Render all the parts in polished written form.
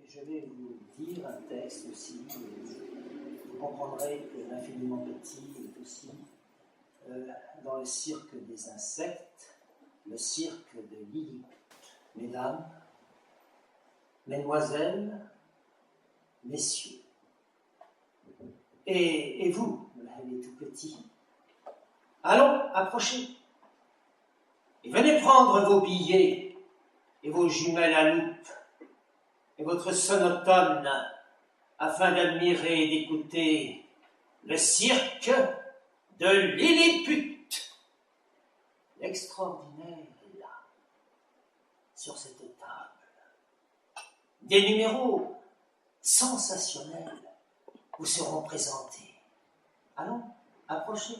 je vais vous dire un texte aussi. Vous comprendrez que l'infiniment petit est aussi dans le cirque des insectes, le cirque de Lilliput. Mesdames, mesdemoiselles, messieurs, et vous, les tout petits, allons, approchez, et venez prendre vos billets et vos jumelles à loupe et votre sonotone afin d'admirer et d'écouter le cirque de Lilliput. L'extraordinaire est là, sur cette table. Des numéros sensationnels vous seront présentés. Allons, approchez.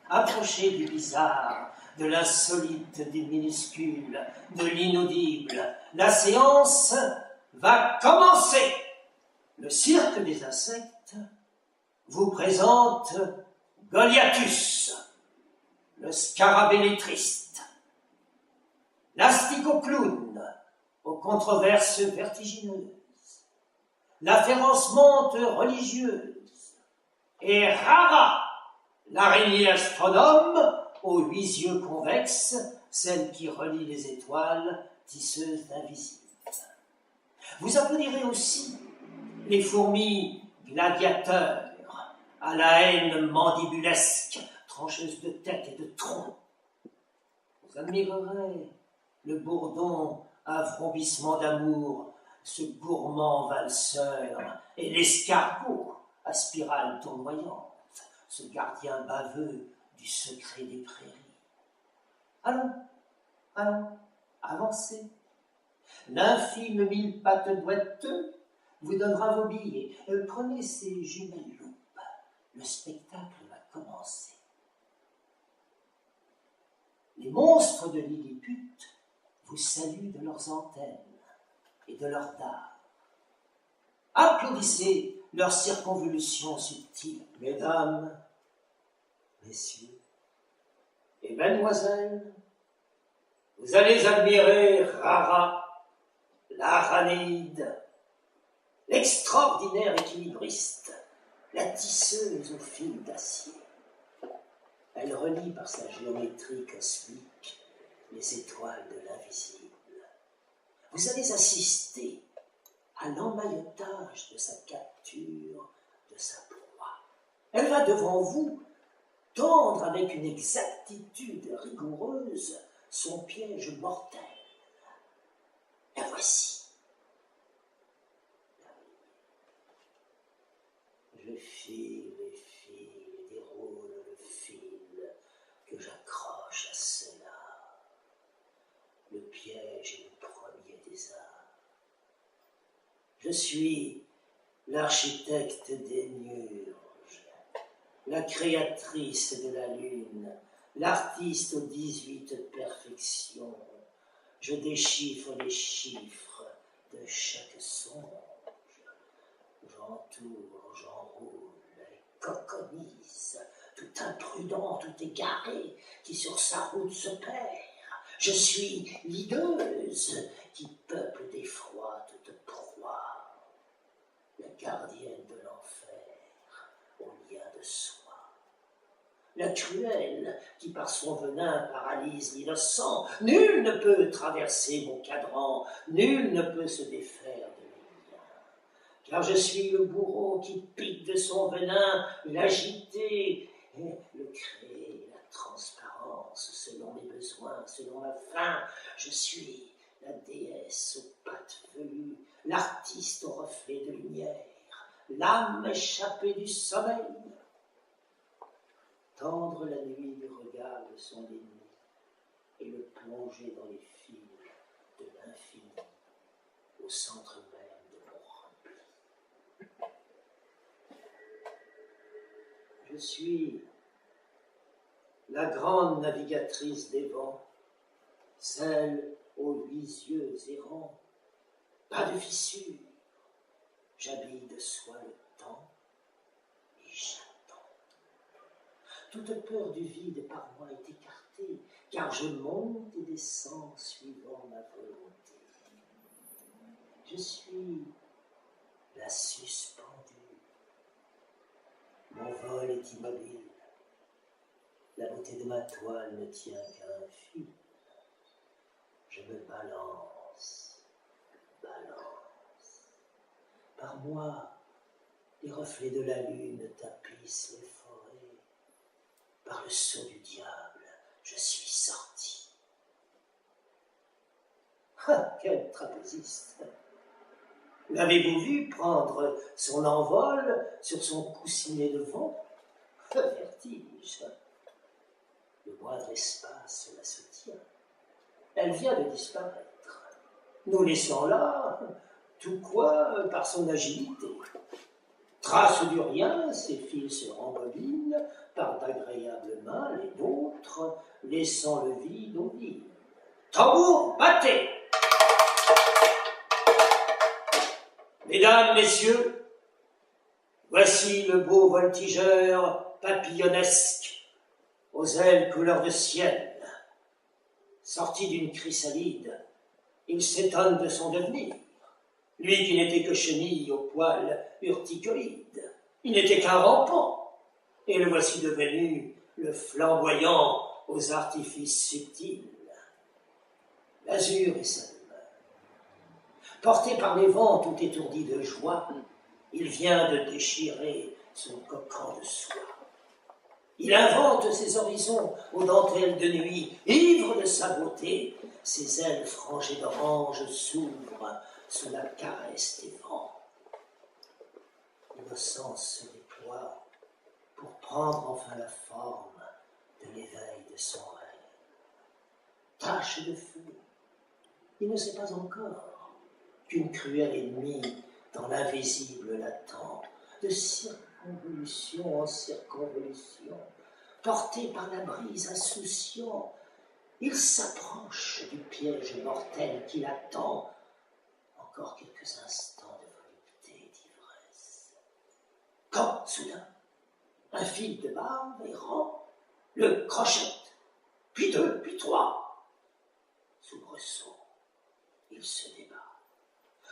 Approchez du bizarre, de l'insolite, du minuscule, de l'inaudible. La séance va commencer. Le cirque des insectes vous présente Goliathus, le scarabée lettriste, l'asticoclown aux controverses vertigineuses, la féroce menthe religieuse, et Rara, l'araignée astronome aux 8 yeux convexes, celle qui relie les étoiles, tisseuse d'invisibles. Vous applaudirez aussi les fourmis gladiateurs, à la haine mandibulesque, trancheuse de tête et de tronc. Vous admirerez le bourdon à vrombissement d'amour, ce gourmand valseur, et l'escargot à spirale tournoyante, ce gardien baveux du secret des prairies. Allons, allons, avancez. L'infime mille-pattes doigteux vous donnera vos billets. Prenez ces jumelles loupes. Le spectacle va commencer. Les monstres de Lilliput vous saluent de leurs antennes et de leurs dards. Applaudissez leurs circonvolutions subtiles. Mesdames, messieurs et mesdemoiselles, vous allez admirer Rara, l'aranéide, l'extraordinaire équilibriste, la tisseuse au fil d'acier. Elle relie par sa géométrie cosmique les étoiles de l'invisible. Vous allez assister à l'emmaillotage de sa capture, de sa proie. Elle va devant vous tendre avec une exactitude rigoureuse son piège mortel. La voici. Je file et déroule le fil que j'accroche à cela. Le piège est le premier des arts. Je suis l'architecte des Nurges, la créatrice de la lune, l'artiste aux 18 perfections. Je déchiffre les chiffres de chaque songe. J'entoure, j'enroule, et coconise, tout imprudent, tout égaré, qui sur sa route se perd. Je suis l'ideuse qui peuple d'effroi toute proie, la gardienne de l'enfer au lien de soi, la cruelle qui par son venin paralyse l'innocent. Nul ne peut traverser mon cadran, nul ne peut se défaire de mes liens, car je suis le bourreau qui pique de son venin l'agité, le créer, la transparence selon les besoins, selon la faim. Je suis la déesse aux pattes velues, l'artiste au reflet de lumière, l'âme échappée du sommeil. Tendre la nuit du regard de son ennemi et le plonger dans les fils de l'infini au centre même de mon rempli. Je suis la grande navigatrice des vents, celle aux 8 yeux errants, pas de fissure, j'habille de soie le temps et j'attends. Toute peur du vide par moi est écartée, car je monte et descends suivant ma volonté. Je suis la suspendue. Mon vol est immobile. La beauté de ma toile ne tient qu'à un fil. Je me balance. Par moi, les reflets de la lune tapissent les forêts. Par le sceau du diable, je suis sorti. Ah, quel trapéziste! L'avez-vous vu prendre son envol sur son coussinet de vent? Vertige! Le moindre espace la soutient. Elle vient de disparaître. Nous laissons là, tout quoi par son agilité. Trace du rien, ses fils se rembobinent par d'agréables mains les nôtres, laissant le vide au vide. Tambour, battez! Mesdames, messieurs, voici le beau voltigeur papillonnesque, aux ailes couleur de ciel. Sorti d'une chrysalide, il s'étonne de son devenir. Lui qui n'était que chenille aux poils urticoïdes, il n'était qu'un rampant, et le voici devenu le flamboyant aux artifices subtils. L'azur est sa demeure. Porté par les vents tout étourdi de joie, il vient de déchirer son cocan de soie. Il invente ses horizons aux dentelles de nuit, ivre de sa beauté, ses ailes frangées d'orange s'ouvrent sous la caresse des vents. L'innocence se déploie pour prendre enfin la forme de l'éveil de son rêve. Tache de feu, il ne sait pas encore qu'une cruelle ennemie dans l'invisible l'attend, de circonvolution en circonvolution, porté par la brise insouciant, il s'approche du piège mortel qui l'attend. Encore quelques instants de volupté et d'ivresse. Quand, soudain, un fil de barbe errant le crochette, puis deux, puis trois. Soubresaut, il se débat.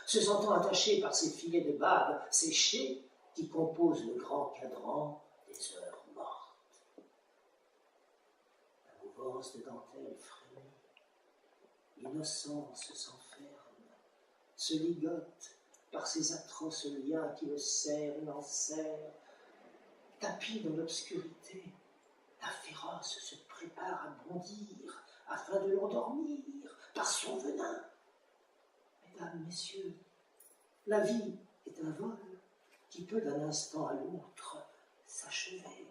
Se sentant attaché par ces filets de barbe séchés qui composent le grand cadran des heures mortes. La mouvance de dentelle frémit, l'innocence s'enferme, se ligote par ces atroces liens qui le serrent et l'enserrent. Tapis dans l'obscurité, la féroce se prépare à bondir afin de l'endormir par son venin. Mesdames, messieurs, la vie est un vol qui peut d'un instant à l'autre s'achever.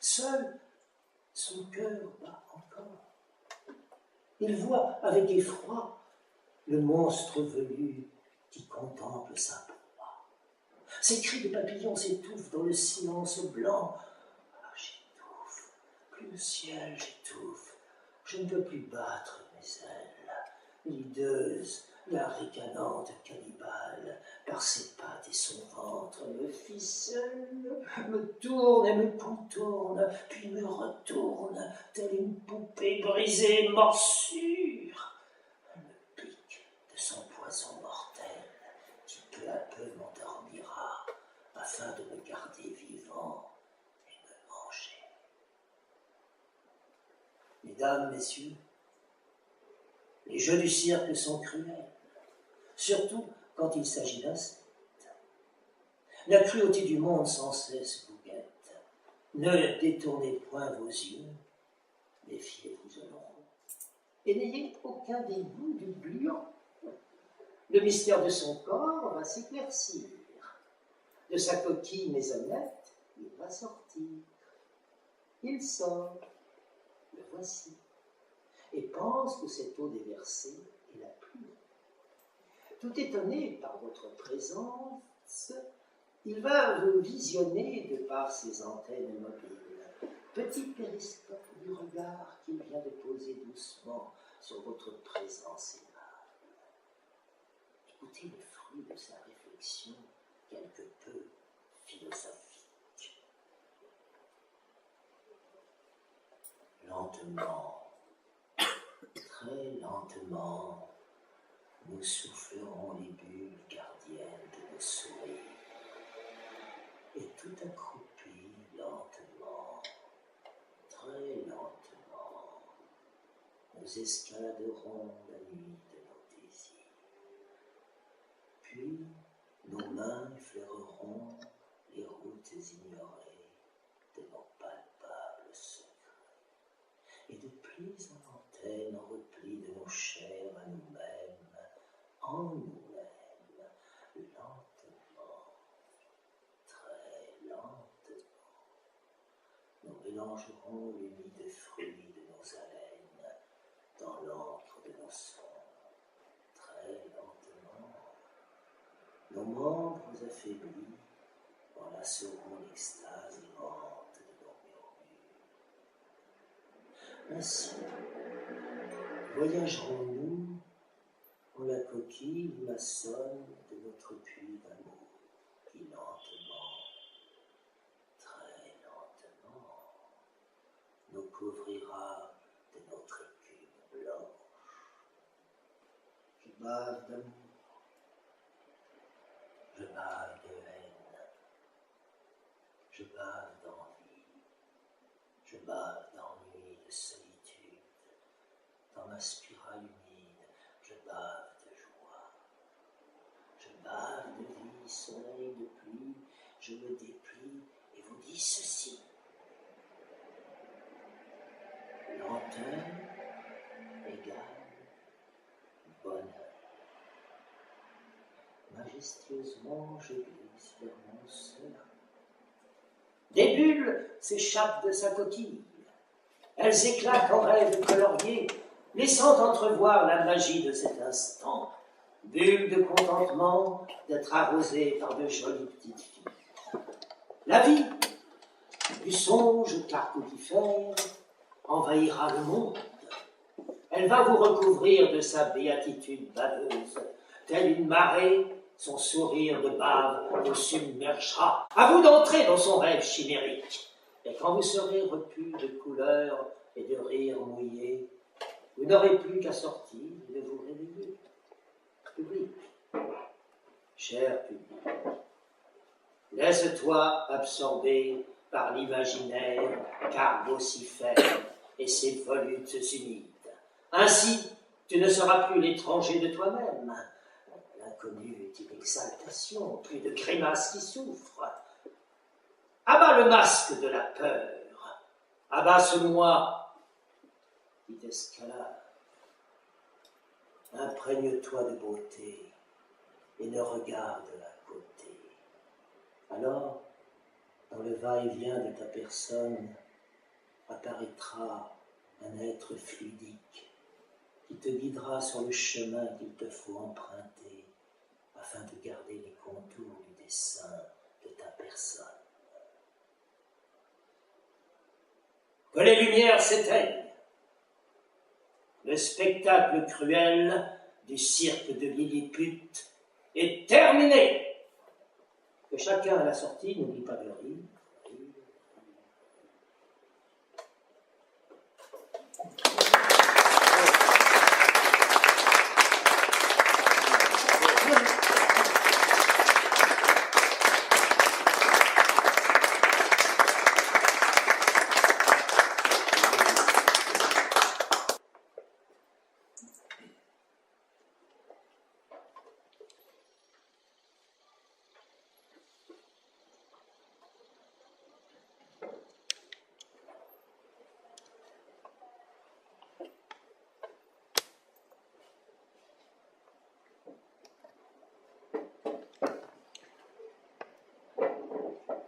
Seul son cœur bat encore. Il voit avec effroi le monstre velu qui contemple sa proie. Ses cris de papillon s'étouffent dans le silence blanc. Ah, j'étouffe, plus le ciel, j'étouffe. Je ne peux plus battre mes ailes. L'hideuse, la ricanante cannibale, par ses pattes et son ventre, me ficelle, me tourne et me contourne, puis me retourne, telle une poupée brisée et morsure. Elle me pique de son poison mortel, qui peu à peu m'endormira, afin de me garder vivant et me manger. Mesdames, messieurs, les jeux du cirque sont cruels, surtout quand il s'agit d'insectes. La cruauté du monde sans cesse vous guette. Ne détournez point vos yeux, méfiez-vous de l'ombre. Et n'ayez aucun dégoût du gluant. Le mystère de son corps va s'éclaircir. De sa coquille maisonnette, il va sortir. Il sort, le voici, et pense que cette eau déversée est la pluie. Tout étonné par votre présence, il va vous visionner de par ses antennes mobiles, petit périscope du regard qu'il vient de poser doucement sur votre présence aimable. Écoutez le fruit de sa réflexion quelque peu philosophique. Lentement, très lentement, nous soufflerons les bulles gardiennes de nos sourires. Et tout accroupi, lentement, très lentement, nous escaladerons la nuit de nos désirs. Puis, nos mains effleureront les routes ignorées de nos palpables secrets. Et de plis en antenne, en repli de nos chairs à nous-mêmes, en nous-mêmes, lentement, très lentement, nous mélangerons l'humide fruit de nos haleines dans l'encre de nos sons, très lentement. Nos membres affaiblis enlaceront l'extase aimante de nos murmures. Ainsi, voyagerons-nous en la coquille maçonne de notre puits d'amour, qui lentement, très lentement, nous couvrira de notre écume blanche. Je bave d'amour, je bave de haine, je bave d'envie, je bave d'ennui, de solitude. Dans ma spirale humide, je bave de joie. Je bave de vie, soleil de pluie, je me déplie et vous dis ceci. Lenteur égale bonheur. Majestueusement, je glisse vers mon sein. Des bulles s'échappent de sa coquille. Elles éclatent en rêves coloriés, laissant entrevoir la magie de cet instant. Bulles de contentement d'être arrosées par de jolies petites filles. La vie, du songe carcoutifère, envahira le monde. Elle va vous recouvrir de sa béatitude baveuse. Telle une marée, son sourire de bave vous submergera. À vous d'entrer dans son rêve chimérique. Et quand vous serez repus de couleurs et de rires mouillés, vous n'aurez plus qu'à sortir et de vous réveiller. Public, cher public, laisse-toi absorber par l'imaginaire carbocifère et ses volutes humides. Ainsi, tu ne seras plus l'étranger de toi-même. L'inconnu est une exaltation, plus de grimaces qui souffrent. Abat le masque de la peur, abat ce moi qui t'escalade. Imprègne-toi de beauté et ne regarde à côté. Alors, dans le va-et-vient de ta personne, apparaîtra un être fluidique qui te guidera sur le chemin qu'il te faut emprunter afin de garder les contours du dessin de ta personne. Que les lumières s'éteignent. Le spectacle cruel du cirque de Lilliput est terminé. Que chacun à la sortie n'oublie pas de rire.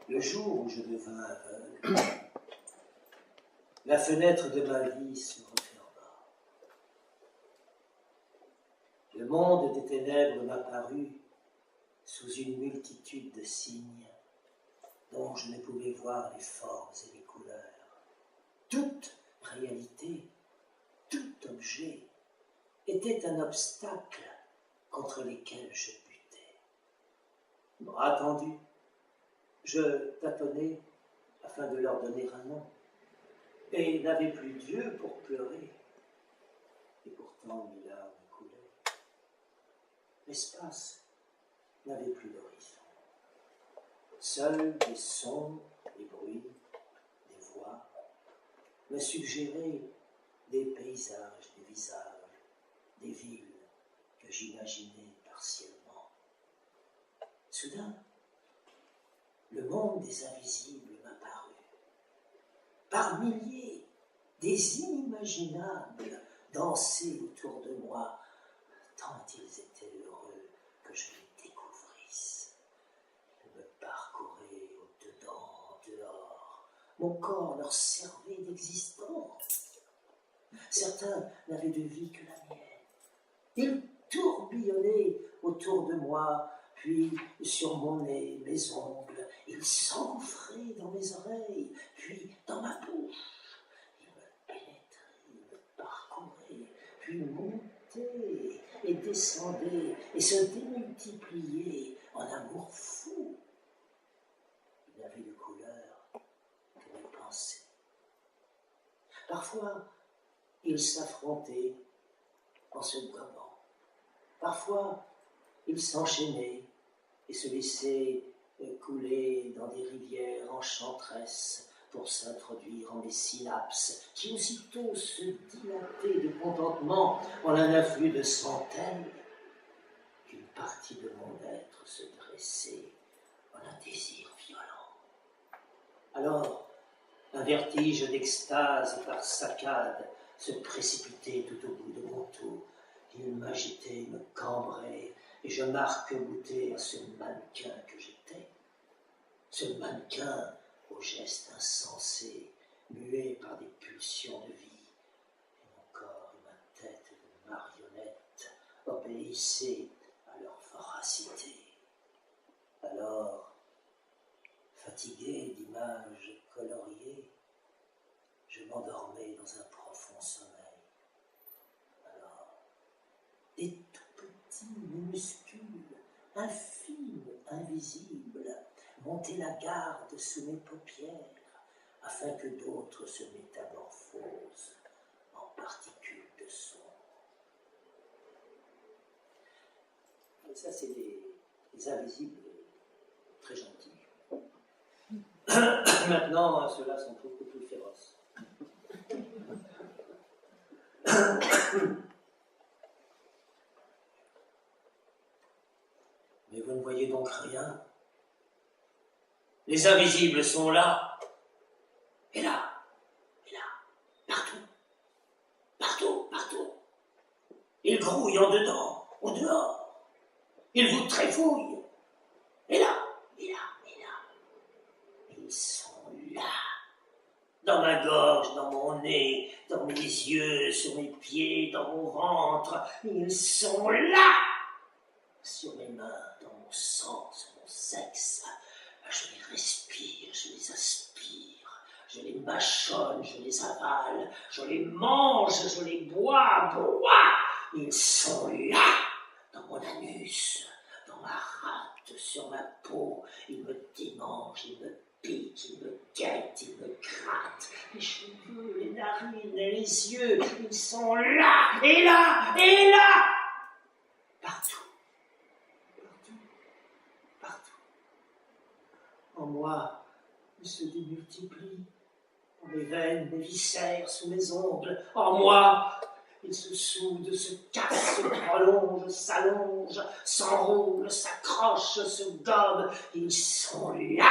Le jour où je devins aveugle, la fenêtre de ma vie se referma. Le monde des ténèbres m'apparut sous une multitude de signes dont je ne pouvais voir les formes et les couleurs. Toute réalité, tout objet était un obstacle contre lesquels je butais. Bras tendus, je tâtonnais afin de leur donner un nom, et n'avais plus d'yeux pour pleurer, et pourtant mes larmes coulaient. L'espace n'avait plus d'horizon. Seuls des sons, des bruits, des voix me suggéraient des paysages, des visages, des villes que j'imaginais partiellement. Soudain, le monde des invisibles m'apparut. Par milliers, des inimaginables dansaient autour de moi, tant ils étaient heureux que je les découvrisse. Ils me parcouraient au-dedans, dehors. Mon corps leur servait d'existence. Certains n'avaient de vie que la mienne. Ils tourbillonnaient autour de moi, puis sur mon nez, mes ongles. Ils s'engouffraient dans mes oreilles, puis dans ma bouche. Ils me pénétraient, ils me parcouraient, puis montaient et descendaient et se démultipliaient en amour fou. Ils n'avaient de couleur que mes pensées. Parfois, ils s'affrontaient en se gommant. Parfois, ils s'enchaînaient et se laissaient couler dans des rivières enchanteresses pour s'introduire en des synapses qui aussitôt se dilataient de contentement en un afflux de centaines, qu'une partie de mon être se dressait en un désir violent. Alors, un vertige d'extase par saccades se précipitait tout au bout de mon tour. Il m'agitait, me cambrait, et je m'arc-boutais à ce mannequin que j'étais. Ce mannequin aux gestes insensés, muet par des pulsions de vie. Et mon corps et ma tête de marionnette obéissaient à leur voracité. Alors, fatigué d'images coloriées, je m'endormais dans un profond sommeil. Alors, des tout petits minuscules, infimes, invisibles, montaient la garde sous mes paupières, afin que d'autres se métamorphosent en particules de son. Et ça, c'est des invisibles très gentils. Maintenant, ceux-là sont beaucoup plus féroces. Mais vous ne voyez donc rien. Les invisibles sont là, et là, partout, partout, partout. Ils grouillent en dedans, au dehors. Ils vous tréfouillent, et là. Ils sont là, dans ma gorge, dans mon nez, dans mes yeux, sur mes pieds, dans mon ventre. Ils sont là, sur mes mains, dans mon sang, sur mon sexe. Je les respire, je les aspire, je les mâchonne, je les avale, je les mange, je les bois. Ils sont là, dans mon anus, dans ma rate, sur ma peau. Ils me démangent, ils me piquent, ils me guettent, ils me grattent. Les cheveux, les narines, les yeux, ils sont là, et là, et là, partout. En moi, ils se démultiplient, en mes veines, mes viscères, sous mes ongles. En moi, ils se soudent, se cassent, se prolongent, s'allongent, s'enroulent, s'accrochent, se gomment. Ils sont là,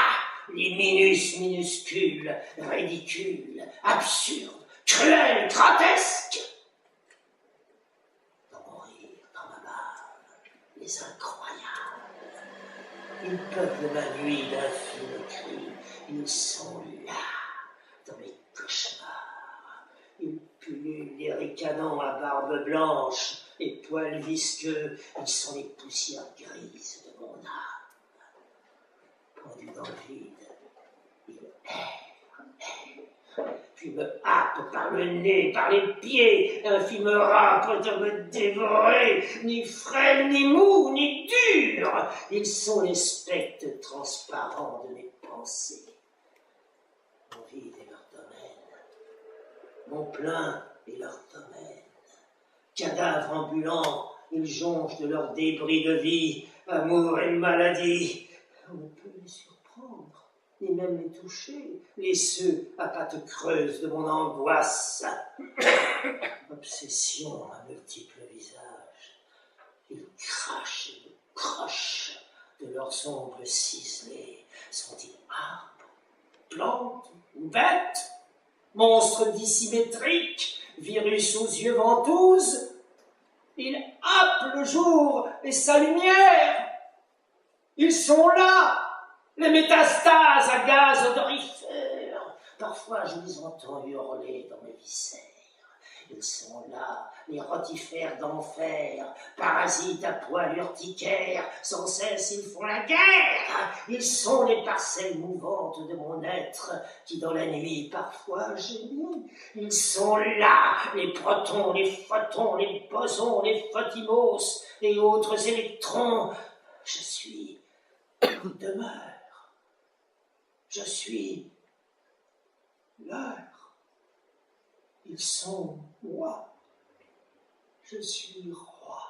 les minuscules, ridicules, absurdes, cruels, grotesques. Dans mon rire, dans ma bave, les incroyables. Ils peuplent ma nuit d'infimes cris. Ils sont là, dans mes cauchemars. Ils pullulent les ricanants à barbe blanche et poils visqueux. Ils sont les poussières grises de mon âme. Pendus dans le vide, ils errent, puis me happent par le nez, par les pieds, infime râpe de me dévorer, ni frêle, ni mou, ni dur. Ils sont les spectres transparents de mes pensées. Mon vide est leur domaine, mon plein est leur domaine. Cadavre ambulant, ils jonchent de leurs débris de vie, amour et maladie. On ne peut les surprendre, ni même les toucher, les ceux à pattes creuses de mon angoisse. Obsession à multiples visages, ils crachent et crochent de leurs ongles ciselés. Sont-ils arbres, plantes ou bêtes, monstres dissymétriques, virus aux yeux ventouses? Ils happent le jour et sa lumière. Ils sont là, les métastases à gaz odorifère. Parfois je les entends hurler dans mes viscères. Ils sont là, les rotifères d'enfer, parasites à poils urticaires, sans cesse ils font la guerre. Ils sont les parcelles mouvantes de mon être, qui dans la nuit parfois gémit. Ils sont là, les protons, les photons, les bosons, les photimos et autres électrons. Je suis demeure. Je suis l'heure. Ils sont moi. Je suis roi.